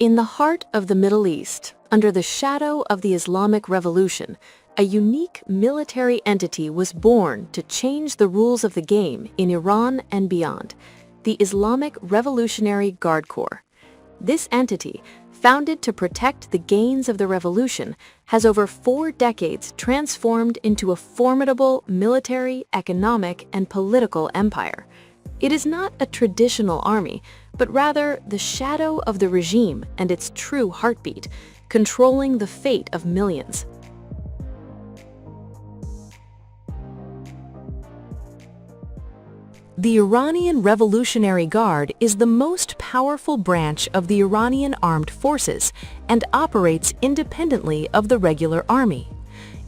In the heart of the Middle East, under the shadow of the Islamic Revolution, a unique military entity was born to change the rules of the game in Iran and beyond, the Islamic Revolutionary Guard Corps. This entity, founded to protect the gains of the revolution, has over 4 decades transformed into a formidable military, economic, and political empire. It is not a traditional army, but rather the shadow of the regime and its true heartbeat, controlling the fate of millions. The Iranian Revolutionary Guard is the most powerful branch of the Iranian Armed Forces and operates independently of the regular army.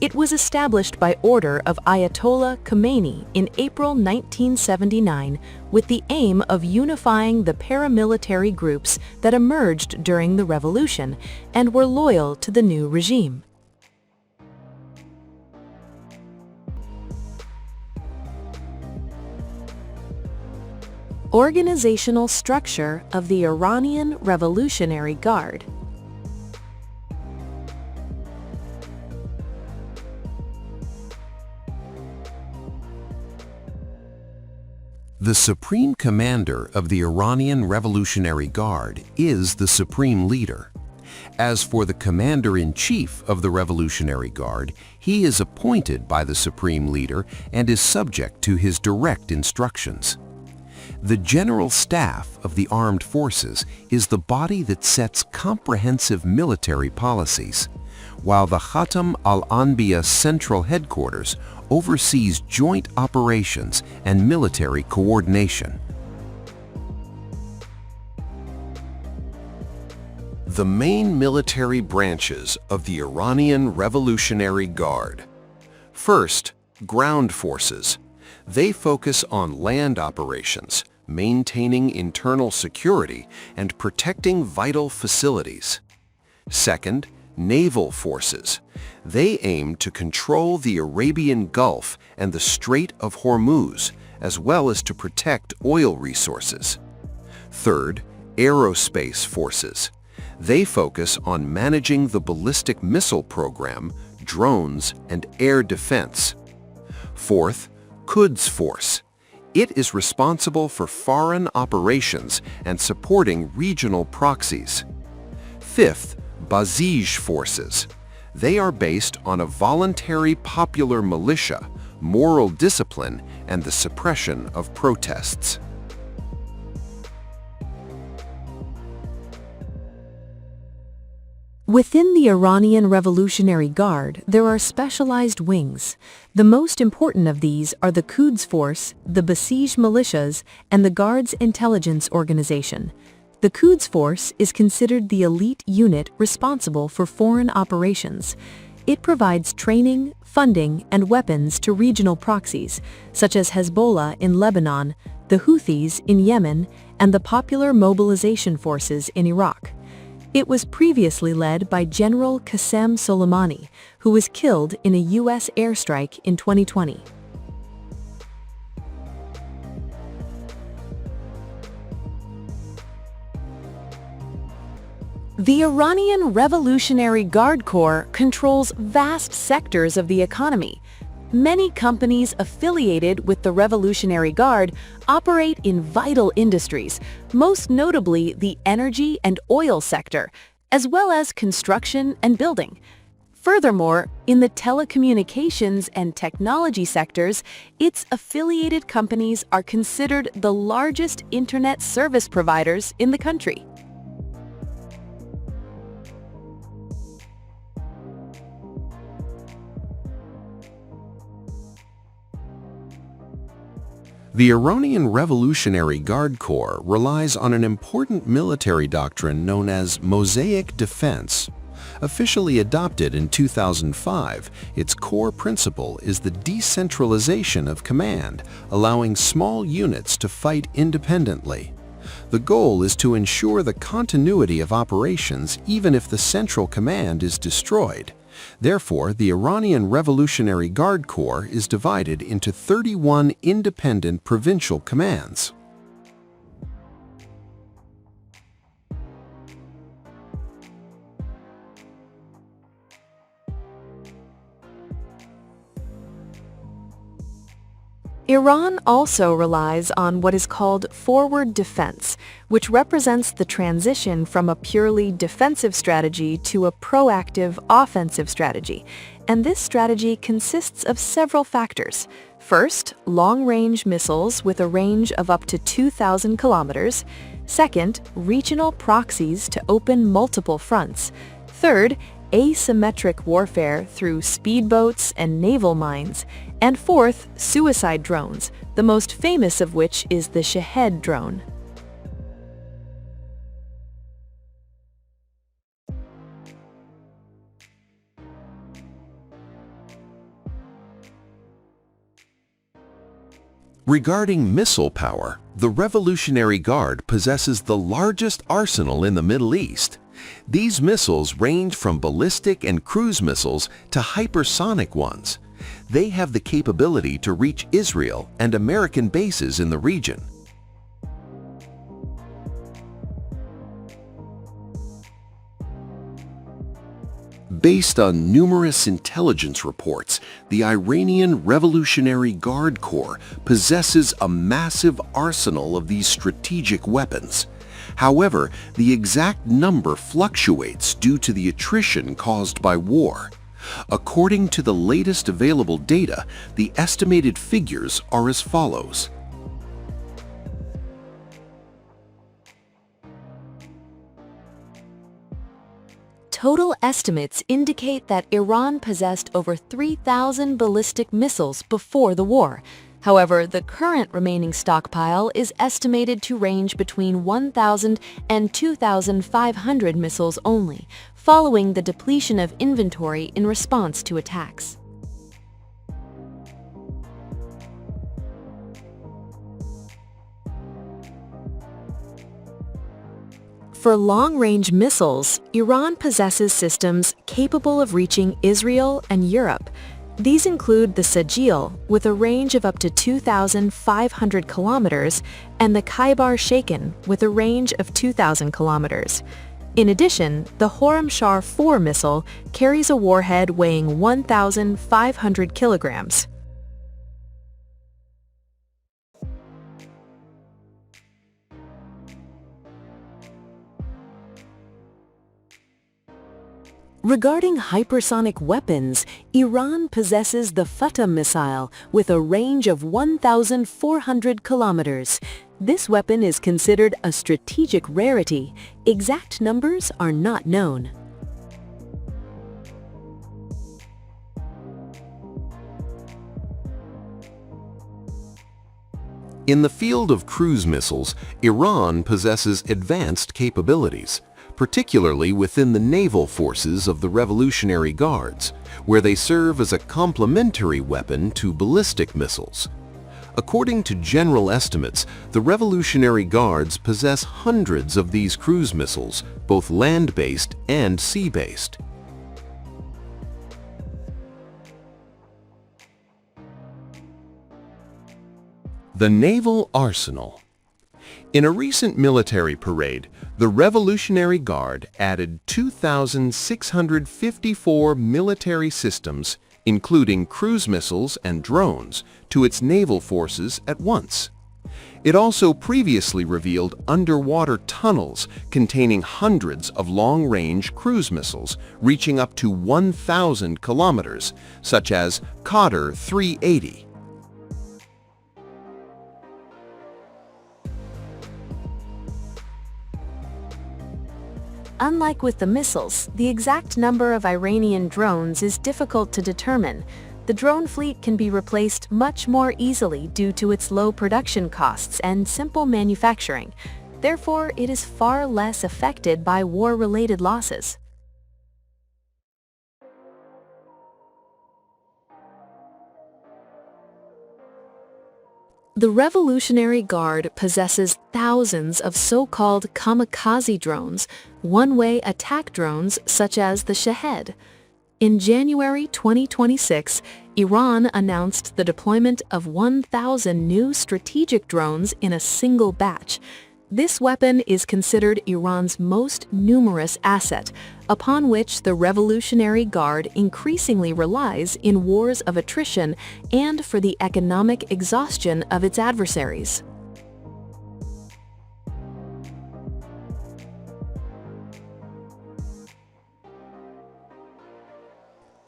It was established by order of Ayatollah Khomeini in April 1979 with the aim of unifying the paramilitary groups that emerged during the revolution and were loyal to the new regime. Organizational structure of the Iranian Revolutionary Guard. The Supreme Commander of the Iranian Revolutionary Guard is the Supreme Leader. As for the Commander-in-Chief of the Revolutionary Guard, he is appointed by the Supreme Leader and is subject to his direct instructions. The General Staff of the Armed Forces is the body that sets comprehensive military policies, while the Khatam al-Anbiya Central Headquarters oversees joint operations and military coordination. The main military branches of the Iranian Revolutionary Guard. First, ground forces. They focus on land operations, maintaining internal security and protecting vital facilities. Second, naval forces. They aim to control the Arabian Gulf and the Strait of Hormuz, as well as to protect oil resources. Third, aerospace forces. They focus on managing the ballistic missile program, drones, and air defense. Fourth, Quds Force. It is responsible for foreign operations and supporting regional proxies. Fifth, Basij forces. They are based on a voluntary popular militia, moral discipline, and the suppression of protests. Within the Iranian Revolutionary Guard, there are specialized wings. The most important of these are the Quds Force, the Basij militias, and the Guard's intelligence organization. The Quds Force is considered the elite unit responsible for foreign operations. It provides training, funding, and weapons to regional proxies, such as Hezbollah in Lebanon, the Houthis in Yemen, and the Popular Mobilization Forces in Iraq. It was previously led by General Qasem Soleimani, who was killed in a U.S. airstrike in 2020. The Iranian Revolutionary Guard Corps controls vast sectors of the economy. Many companies affiliated with the Revolutionary Guard operate in vital industries, most notably the energy and oil sector, as well as construction and building. Furthermore, in the telecommunications and technology sectors, its affiliated companies are considered the largest internet service providers in the country. The Iranian Revolutionary Guard Corps relies on an important military doctrine known as Mosaic Defense. Officially adopted in 2005, its core principle is the decentralization of command, allowing small units to fight independently. The goal is to ensure the continuity of operations even if the central command is destroyed. Therefore, the Iranian Revolutionary Guard Corps is divided into 31 independent provincial commands. Iran also relies on what is called forward defense, which represents the transition from a purely defensive strategy to a proactive offensive strategy. And this strategy consists of several factors. First, long-range missiles with a range of up to 2,000 kilometers. Second, regional proxies to open multiple fronts. Third, asymmetric warfare through speedboats and naval mines. And fourth, suicide drones, the most famous of which is the Shahed drone. Regarding missile power, the Revolutionary Guard possesses the largest arsenal in the Middle East. These missiles range from ballistic and cruise missiles to hypersonic ones. They have the capability to reach Israel and American bases in the region. Based on numerous intelligence reports, the Iranian Revolutionary Guard Corps possesses a massive arsenal of these strategic weapons. However, the exact number fluctuates due to the attrition caused by war. According to the latest available data, the estimated figures are as follows. Total estimates indicate that Iran possessed over 3,000 ballistic missiles before the war. However, the current remaining stockpile is estimated to range between 1,000 and 2,500 missiles only, following the depletion of inventory in response to attacks. For long-range missiles, Iran possesses systems capable of reaching Israel and Europe. These include the Sajil, with a range of up to 2,500 kilometers, and the Khaybar Shaken, with a range of 2,000 kilometers. In addition, the Khorramshahr 4 missile carries a warhead weighing 1,500 kilograms. Regarding hypersonic weapons, Iran possesses the Khatam missile with a range of 1,400 kilometers. This weapon is considered a strategic rarity. Exact numbers are not known. In the field of cruise missiles, Iran possesses advanced capabilities, particularly within the naval forces of the Revolutionary Guards, where they serve as a complementary weapon to ballistic missiles. According to general estimates, the Revolutionary Guards possess hundreds of these cruise missiles, both land-based and sea-based. The Naval Arsenal. In a recent military parade, the Revolutionary Guard added 2,654 military systems, including cruise missiles and drones, to its naval forces at once. It also previously revealed underwater tunnels containing hundreds of long-range cruise missiles reaching up to 1,000 kilometers, such as Khatam 380. Unlike with the missiles, the exact number of Iranian drones is difficult to determine. The drone fleet can be replaced much more easily due to its low production costs and simple manufacturing. Therefore, it is far less affected by war-related losses. The Revolutionary Guard possesses thousands of so-called kamikaze drones, one-way attack drones such as the Shahed. In January 2026, Iran announced the deployment of 1,000 new strategic drones in a single batch. This weapon is considered Iran's most numerous asset, upon which the Revolutionary Guard increasingly relies in wars of attrition and for the economic exhaustion of its adversaries.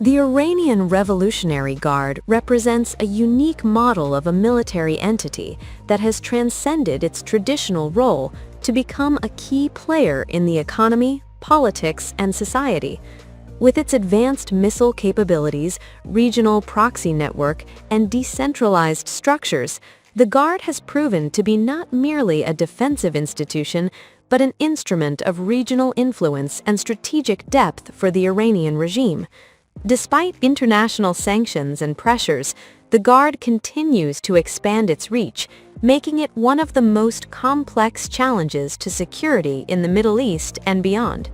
The Iranian Revolutionary Guard represents a unique model of a military entity that has transcended its traditional role to become a key player in the economy, politics, and society. With its advanced missile capabilities, regional proxy network, and decentralized structures, the Guard has proven to be not merely a defensive institution, but an instrument of regional influence and strategic depth for the Iranian regime. Despite international sanctions and pressures, the Guard continues to expand its reach, making it one of the most complex challenges to security in the Middle East and beyond.